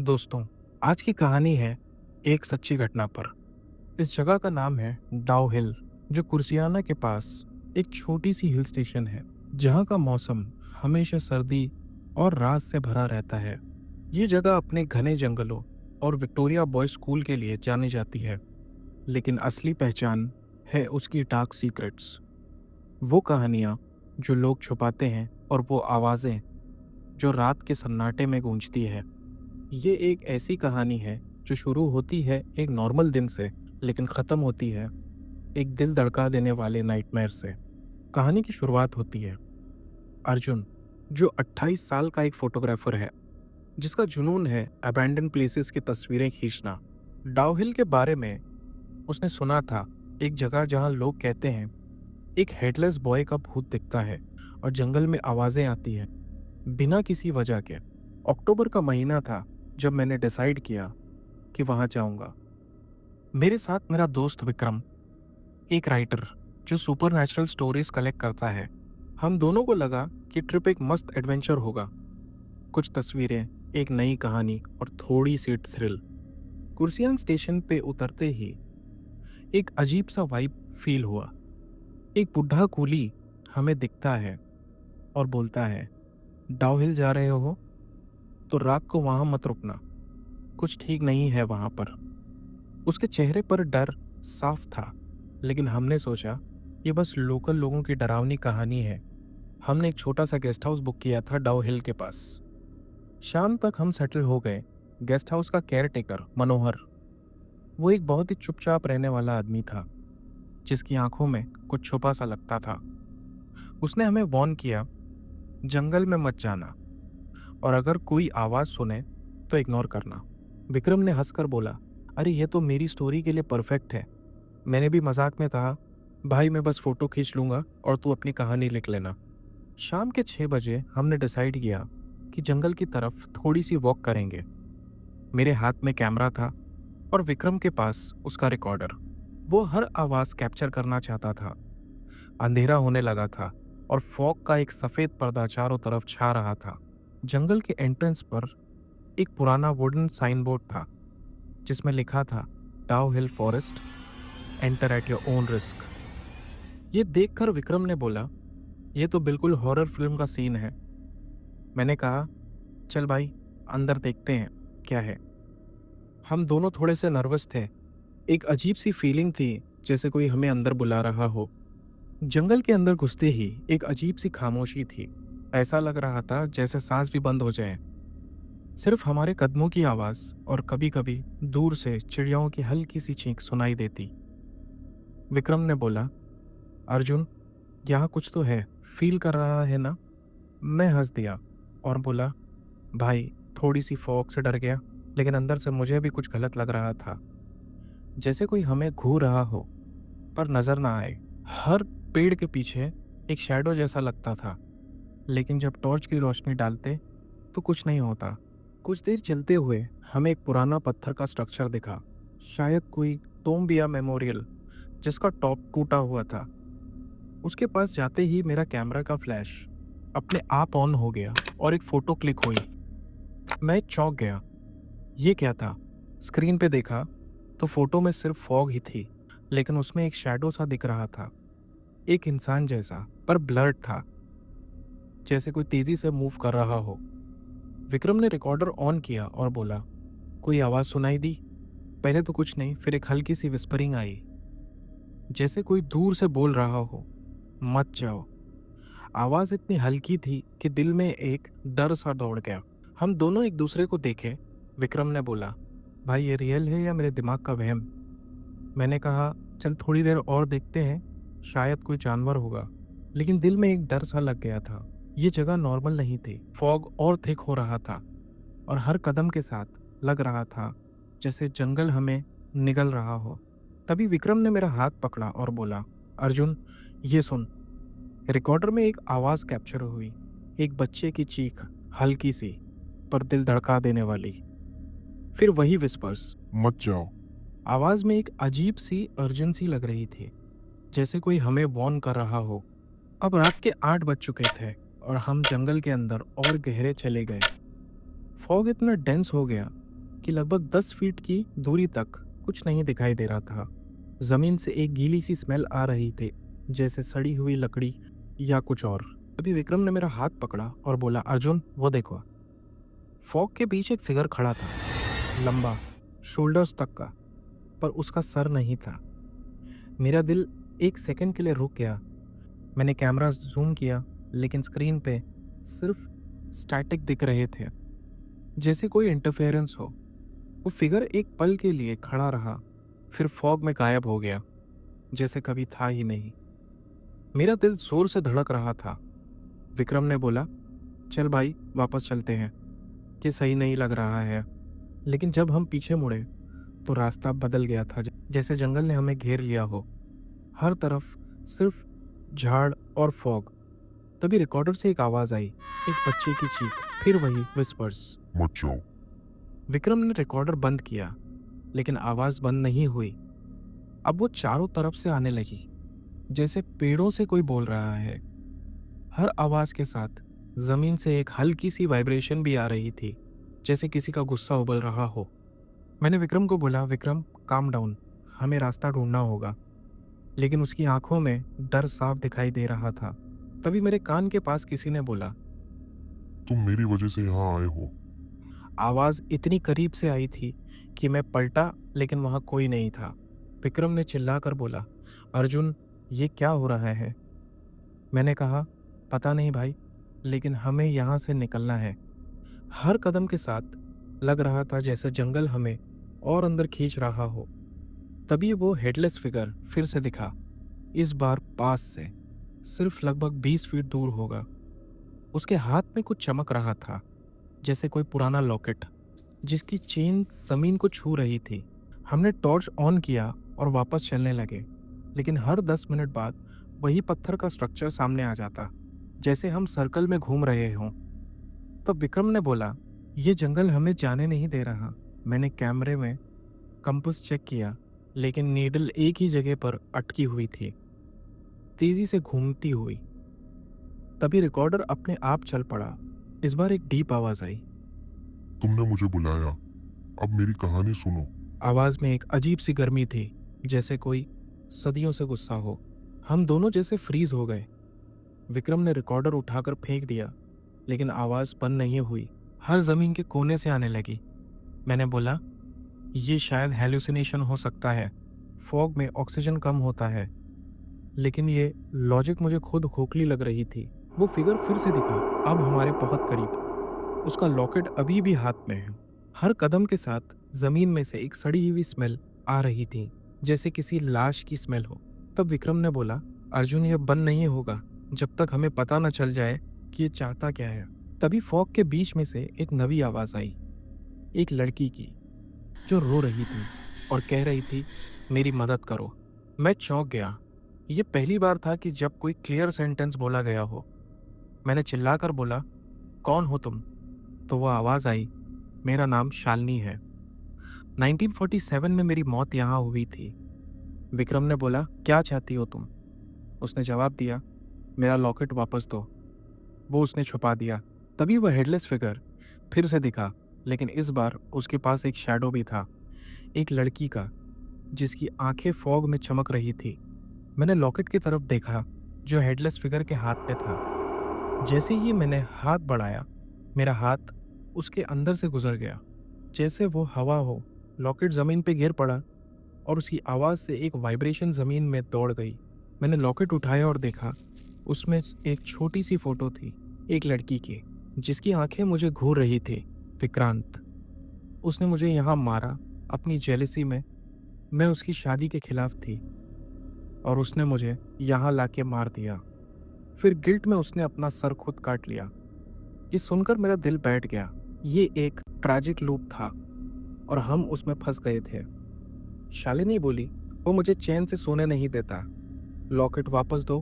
दोस्तों, आज की कहानी है एक सच्ची घटना पर। इस जगह का नाम है डाउ हिल, जो कुर्सियाना के पास एक छोटी सी हिल स्टेशन है, जहाँ का मौसम हमेशा सर्दी और रात से भरा रहता है। ये जगह अपने घने जंगलों और विक्टोरिया बॉयज स्कूल के लिए जानी जाती है, लेकिन असली पहचान है उसकी डार्क सीक्रेट्स। वो कहानियाँ जो लोग छुपाते हैं और वो आवाज़ें जो रात के सन्नाटे में गूंजती है। ये एक ऐसी कहानी है जो शुरू होती है एक नॉर्मल दिन से, लेकिन ख़त्म होती है एक दिल धड़का देने वाले नाइटमेयर से। कहानी की शुरुआत होती है अर्जुन, जो 28 साल का एक फोटोग्राफर है, जिसका जुनून है अबैंडन प्लेसेस की तस्वीरें खींचना। डाउहिल के बारे में उसने सुना था, एक जगह जहां लोग कहते हैं एक हेडलेस बॉय का भूत दिखता है और जंगल में आवाज़ें आती हैं बिना किसी वजह के। अक्टूबर का महीना था जब मैंने डिसाइड किया कि वहाँ जाऊँगा। मेरे साथ मेरा दोस्त विक्रम, एक राइटर जो सुपरनैचुरल स्टोरीज कलेक्ट करता है। हम दोनों को लगा कि ट्रिप एक मस्त एडवेंचर होगा। कुछ तस्वीरें, एक नई कहानी और थोड़ी सी थ्रिल। कुर्सियांग स्टेशन पे उतरते ही एक अजीब सा वाइब फील हुआ। एक बुढ़ा कूली हमें दिखता है और बोलता है, डाउहिल जा रहे हो तो रात को वहाँ मत रुकना, कुछ ठीक नहीं है वहाँ पर। उसके चेहरे पर डर साफ था, लेकिन हमने सोचा ये बस लोकल लोगों की डरावनी कहानी है। हमने एक छोटा सा गेस्ट हाउस बुक किया था डाउ हिल के पास। शाम तक हम सेटल हो गए। गेस्ट हाउस का केयर टेकर मनोहर, वो एक बहुत ही चुपचाप रहने वाला आदमी था, जिसकी आंखों में कुछ छुपा सा लगता था। उसने हमें वार्न किया, जंगल में मत जाना और अगर कोई आवाज़ सुने तो इग्नोर करना। विक्रम ने हंसकर बोला, अरे ये तो मेरी स्टोरी के लिए परफेक्ट है। मैंने भी मजाक में कहा, भाई मैं बस फोटो खींच लूंगा और तू अपनी कहानी लिख लेना। शाम के 6 बजे हमने डिसाइड किया कि जंगल की तरफ थोड़ी सी वॉक करेंगे। मेरे हाथ में कैमरा था और विक्रम के पास उसका रिकॉर्डर। वो हर आवाज़ कैप्चर करना चाहता था। अंधेरा होने लगा था और फॉग का एक सफ़ेद पर्दा चारों तरफ छा रहा था। जंगल के एंट्रेंस पर एक पुराना वुडन साइन बोर्ड था, जिसमें लिखा था, Dow Hill forest, enter at your own risk. ये देखकर विक्रम ने बोला, ये तो बिल्कुल हॉरर फिल्म का सीन है। मैंने कहा, चल भाई अंदर देखते हैं क्या है। हम दोनों थोड़े से नर्वस थे। एक अजीब सी फीलिंग थी, जैसे कोई हमें अंदर बुला रहा हो। जंगल के अंदर घुसते ही एक अजीब सी खामोशी थी। ऐसा लग रहा था जैसे सांस भी बंद हो जाए। सिर्फ हमारे कदमों की आवाज़ और कभी कभी दूर से चिड़ियाओं की हल्की सी चीख सुनाई देती। विक्रम ने बोला, अर्जुन यहाँ कुछ तो है, फील कर रहा है ना? मैं हंस दिया और बोला, भाई थोड़ी सी फॉग से डर गया, लेकिन अंदर से मुझे भी कुछ गलत लग रहा था, जैसे कोई हमें घूर रहा हो पर नजर ना आए। हर पेड़ के पीछे एक शैडो जैसा लगता था, लेकिन जब टॉर्च की रोशनी डालते तो कुछ नहीं होता। कुछ देर चलते हुए हमें एक पुराना पत्थर का स्ट्रक्चर दिखा, शायद कोई टोम्बिया मेमोरियल, जिसका टॉप टूटा हुआ था। उसके पास जाते ही मेरा कैमरा का फ्लैश अपने आप ऑन हो गया और एक फ़ोटो क्लिक हुई। मैं चौंक गया। ये क्या था? स्क्रीन पे देखा तो फ़ोटो में सिर्फ फॉग ही थी, लेकिन उसमें एक शैडो सा दिख रहा था, एक इंसान जैसा, पर ब्लर्ड था, जैसे कोई तेज़ी से मूव कर रहा हो। विक्रम ने रिकॉर्डर ऑन किया और बोला, कोई आवाज़ सुनाई दी? पहले तो कुछ नहीं, फिर एक हल्की सी विस्परिंग आई, जैसे कोई दूर से बोल रहा हो, मत जाओ। आवाज़ इतनी हल्की थी कि दिल में एक डर सा दौड़ गया। हम दोनों एक दूसरे को देखे। विक्रम ने बोला, भाई ये रियल है या मेरे दिमाग का वहम? मैंने कहा, चल थोड़ी देर और देखते हैं, शायद कोई जानवर होगा। लेकिन दिल में एक डर सा लग गया था। ये जगह नॉर्मल नहीं थी। फॉग और थिक हो रहा था और हर कदम के साथ लग रहा था जैसे जंगल हमें निगल रहा हो। तभी विक्रम ने मेरा हाथ पकड़ा और बोला, अर्जुन ये सुन। रिकॉर्डर में एक आवाज़ कैप्चर हुई, एक बच्चे की चीख, हल्की सी पर दिल धड़का देने वाली। फिर वही विस्पर्स, मत जाओ। आवाज़ में एक अजीब सी अर्जेंसी लग रही थी, जैसे कोई हमें वॉर्न कर रहा हो। अब रात के 8 बज चुके थे और हम जंगल के अंदर और गहरे चले गए। फॉग इतना डेंस हो गया कि लगभग 10 फीट की दूरी तक कुछ नहीं दिखाई दे रहा था। जमीन से एक गीली सी स्मेल आ रही थी, जैसे सड़ी हुई लकड़ी या कुछ और। अभी विक्रम ने मेरा हाथ पकड़ा और बोला, अर्जुन वो देखो। फॉग के पीछे एक फिगर खड़ा था, लंबा, शोल्डर्स तक का, पर उसका सर नहीं था। मेरा दिल एक सेकंड के लिए रुक गया। मैंने कैमरा जूम किया, लेकिन स्क्रीन पे सिर्फ स्टैटिक दिख रहे थे, जैसे कोई इंटरफेरेंस हो। वो फिगर एक पल के लिए खड़ा रहा, फिर फॉग में गायब हो गया, जैसे कभी था ही नहीं। मेरा दिल जोर से धड़क रहा था। विक्रम ने बोला, चल भाई वापस चलते हैं, कि सही नहीं लग रहा है। लेकिन जब हम पीछे मुड़े तो रास्ता बदल गया था, जैसे जंगल ने हमें घेर लिया हो। हर तरफ सिर्फ झाड़ और फॉग। तभी रिकॉर्डर से एक आवाज आई, एक बच्चे की चीख, फिर वही विस्पर्स। मत जाओ। विक्रम ने रिकॉर्डर बंद किया, लेकिन आवाज बंद नहीं हुई। अब वो चारों तरफ से आने लगी, जैसे पेड़ों से कोई बोल रहा है। हर आवाज के साथ जमीन से एक हल्की सी वाइब्रेशन भी आ रही थी, जैसे किसी का गुस्सा उबल रहा हो। मैंने विक्रम को बोला, विक्रम काम डाउन, हमें रास्ता ढूंढना होगा। लेकिन उसकी आंखों में डर साफ दिखाई दे रहा था। तभी मेरे कान के पास किसी ने बोला, तुम मेरी वजह से यहाँ आए हो। आवाज इतनी करीब से आई थी कि मैं पलटा, लेकिन वहां कोई नहीं था। विक्रम ने चिल्लाकर बोला, अर्जुन ये क्या हो रहा है? मैंने कहा, पता नहीं भाई, लेकिन हमें यहाँ से निकलना है। हर कदम के साथ लग रहा था जैसे जंगल हमें और अंदर खींच रहा हो। तभी वो हेडलेस फिगर फिर से दिखा, इस बार पास से, सिर्फ लगभग 20 फीट दूर होगा। उसके हाथ में कुछ चमक रहा था, जैसे कोई पुराना लॉकेट, जिसकी चेन जमीन को छू रही थी। हमने टॉर्च ऑन किया और वापस चलने लगे, लेकिन हर 10 मिनट बाद वही पत्थर का स्ट्रक्चर सामने आ जाता, जैसे हम सर्कल में घूम रहे हों। तो विक्रम ने बोला, ये जंगल हमें जाने नहीं दे रहा। मैंने कैमरे में कंपास चेक किया, लेकिन नीडल एक ही जगह पर अटकी हुई थी, तेजी से घूमती हुई। तभी रिकॉर्डर अपने आप चल पड़ा। इस बार एक डीप आवाज आई। तुमने मुझे बुलाया, अब मेरी कहानी सुनो। आवाज में एक अजीब सी गर्मी थी, जैसे कोई सदियों से गुस्सा हो। हम दोनों जैसे फ्रीज हो गए। विक्रम ने रिकॉर्डर उठाकर फेंक दिया, लेकिन आवाज बंद नहीं हुई, हर जमीन के कोने से आने लगी। मैंने बोला, ये शायद हेलुसिनेशन हो सकता है, फॉग में ऑक्सीजन कम होता है। लेकिन ये लॉजिक मुझे खुद खोखली लग रही थी। वो फिगर फिर से दिखा, अब हमारे बहुत करीब। उसका लॉकेट अभी भी हाथ में है। हर कदम के साथ जमीन में से एक सड़ी हुई स्मेल आ रही थी, जैसे किसी लाश की स्मेल हो। तब विक्रम ने बोला, अर्जुन ये बंद नहीं होगा जब तक हमें पता न चल जाए कि ये चाहता क्या है। तभी फॉग के बीच में से एक नवी आवाज आई, एक लड़की की, जो रो रही थी और कह रही थी, मेरी मदद करो। मैं चौंक गया। ये पहली बार था कि जब कोई क्लियर सेंटेंस बोला गया हो। मैंने चिल्लाकर बोला, कौन हो तुम? तो वो आवाज आई, मेरा नाम शालिनी है। 1947 में मेरी मौत यहाँ हुई थी। विक्रम ने बोला, क्या चाहती हो तुम? उसने जवाब दिया, मेरा लॉकेट वापस दो। वो उसने छुपा दिया। तभी वह हेडलेस फिगर फिर से दिखा, लेकिन इस बार उसके पास एक शैडो भी था, एक लड़की का, जिसकी आंखें फॉग में चमक रही थी। मैंने लॉकेट की तरफ देखा, जो हेडलेस फिगर के हाथ पे था। जैसे ही मैंने हाथ बढ़ाया, मेरा हाथ उसके अंदर से गुजर गया, जैसे वो हवा हो। लॉकेट जमीन पे गिर पड़ा और उसकी आवाज से एक वाइब्रेशन जमीन में दौड़ गई। मैंने लॉकेट उठाया और देखा, उसमें एक छोटी सी फोटो थी, एक लड़की की, जिसकी आंखें मुझे घूर रही थी। विक्रांत। उसने मुझे यहाँ मारा अपनी जेलसी में। मैं उसकी शादी के खिलाफ थी और उसने मुझे यहाँ लाके मार दिया। फिर गिल्ट में उसने अपना सर खुद काट लिया। ये सुनकर मेरा दिल बैठ गया। ये एक ट्रैजिक लूप था और हम उसमें फंस गए थे। शालिनी बोली, वो मुझे चैन से सोने नहीं देता, लॉकेट वापस दो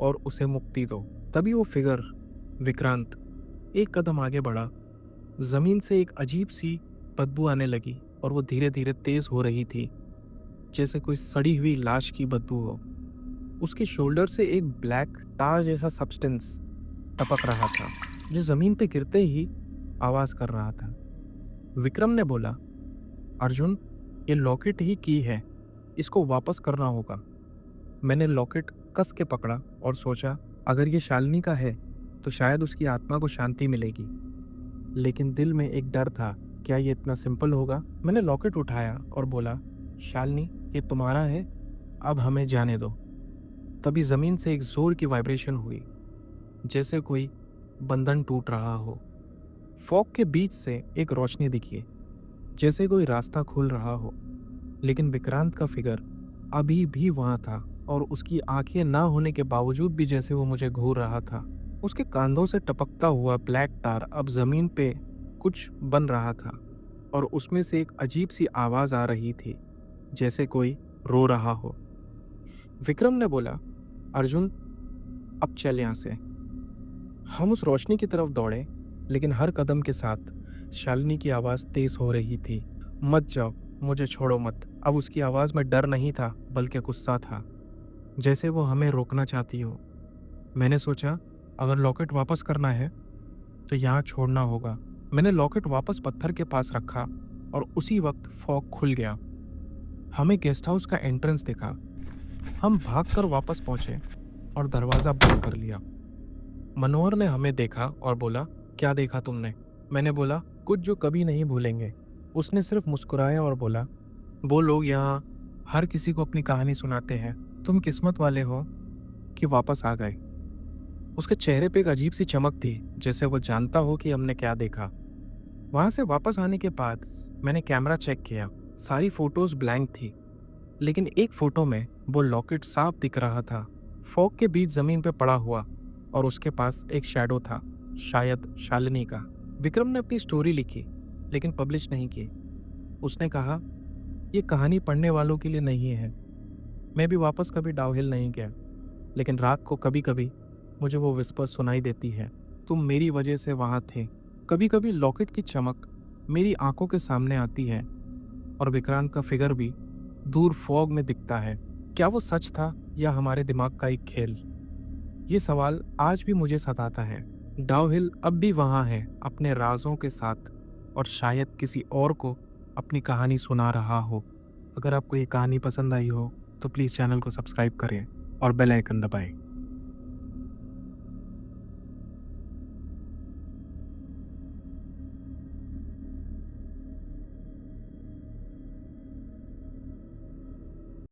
और उसे मुक्ति दो। तभी वो फिगर, विक्रांत, एक कदम आगे बढ़ा। जमीन से एक अजीब सी बदबू आने लगी और वो धीरे धीरे तेज हो रही थी, जैसे कोई सड़ी हुई लाश की बदबू हो। उसके शोल्डर से एक ब्लैक टार जैसा सब्सटेंस टपक रहा था, जो जमीन पे गिरते ही आवाज कर रहा था। विक्रम ने बोला, अर्जुन, ये लॉकेट ही की है, इसको वापस करना होगा। मैंने लॉकेट कस के पकड़ा और सोचा, अगर ये शालिनी का है तो शायद उसकी आत्मा को शांति मिलेगी। लेकिन दिल में एक डर था, क्या ये इतना सिंपल होगा? मैंने लॉकेट उठाया और बोला, शालिनी, ये तुम्हारा है, अब हमें जाने दो। तभी जमीन से एक जोर की वाइब्रेशन हुई, जैसे कोई बंधन टूट रहा हो। फॉग के बीच से एक रोशनी दिखी, जैसे कोई रास्ता खुल रहा हो। लेकिन विक्रांत का फिगर अभी भी वहां था, और उसकी आंखें ना होने के बावजूद भी जैसे वो मुझे घूर रहा था। उसके कंधों से टपकता हुआ ब्लैक तार अब जमीन पे कुछ बन रहा था, और उसमें से एक अजीब सी आवाज आ रही थी, जैसे कोई रो रहा हो। विक्रम ने बोला, अर्जुन, अब चल यहाँ से। हम उस रोशनी की तरफ दौड़े, लेकिन हर कदम के साथ शालिनी की आवाज़ तेज हो रही थी। मत जाओ, मुझे छोड़ो मत। अब उसकी आवाज़ में डर नहीं था, बल्कि गुस्सा था, जैसे वो हमें रोकना चाहती हो। मैंने सोचा, अगर लॉकेट वापस करना है तो यहाँ छोड़ना होगा। मैंने लॉकेट वापस पत्थर के पास रखा, और उसी वक्त फॉग खुल गया। हमें गेस्ट हाउस का एंट्रेंस दिखा। हम भागकर वापस पहुंचे और दरवाज़ा बंद कर लिया। मनोहर ने हमें देखा और बोला, क्या देखा तुमने? मैंने बोला, कुछ जो कभी नहीं भूलेंगे। उसने सिर्फ मुस्कुराया और बोला, वो लोग यहाँ हर किसी को अपनी कहानी सुनाते हैं, तुम किस्मत वाले हो कि वापस आ गए। उसके चेहरे पे एक अजीब सी चमक थी, जैसे वो जानता हो कि हमने क्या देखा। वहाँ से वापस आने के बाद मैंने कैमरा चेक किया। सारी फोटोज ब्लैंक थी, लेकिन एक फोटो में वो लॉकेट साफ दिख रहा था, फॉग के बीच जमीन पे पड़ा हुआ, और उसके पास एक शैडो था, शायद शालिनी का। विक्रम ने अपनी स्टोरी लिखी, लेकिन पब्लिश नहीं की। उसने कहा, ये कहानी पढ़ने वालों के लिए नहीं है। मैं भी वापस कभी डाउहिल नहीं गया, लेकिन रात को कभी कभी मुझे वो विस्पर सुनाई देती है, तुम मेरी वजह से वहाँ थे। कभी कभी लॉकेट की चमक मेरी आंखों के सामने आती है, और विक्रांत का फिगर भी दूर फॉग में दिखता है। क्या वो सच था या हमारे दिमाग का एक खेल? ये सवाल आज भी मुझे सताता है। डाउहिल अब भी वहाँ है, अपने राजों के साथ, और शायद किसी और को अपनी कहानी सुना रहा हो। अगर आपको ये कहानी पसंद आई हो तो प्लीज़ चैनल को सब्सक्राइब करें और बेल आइकन दबाएं।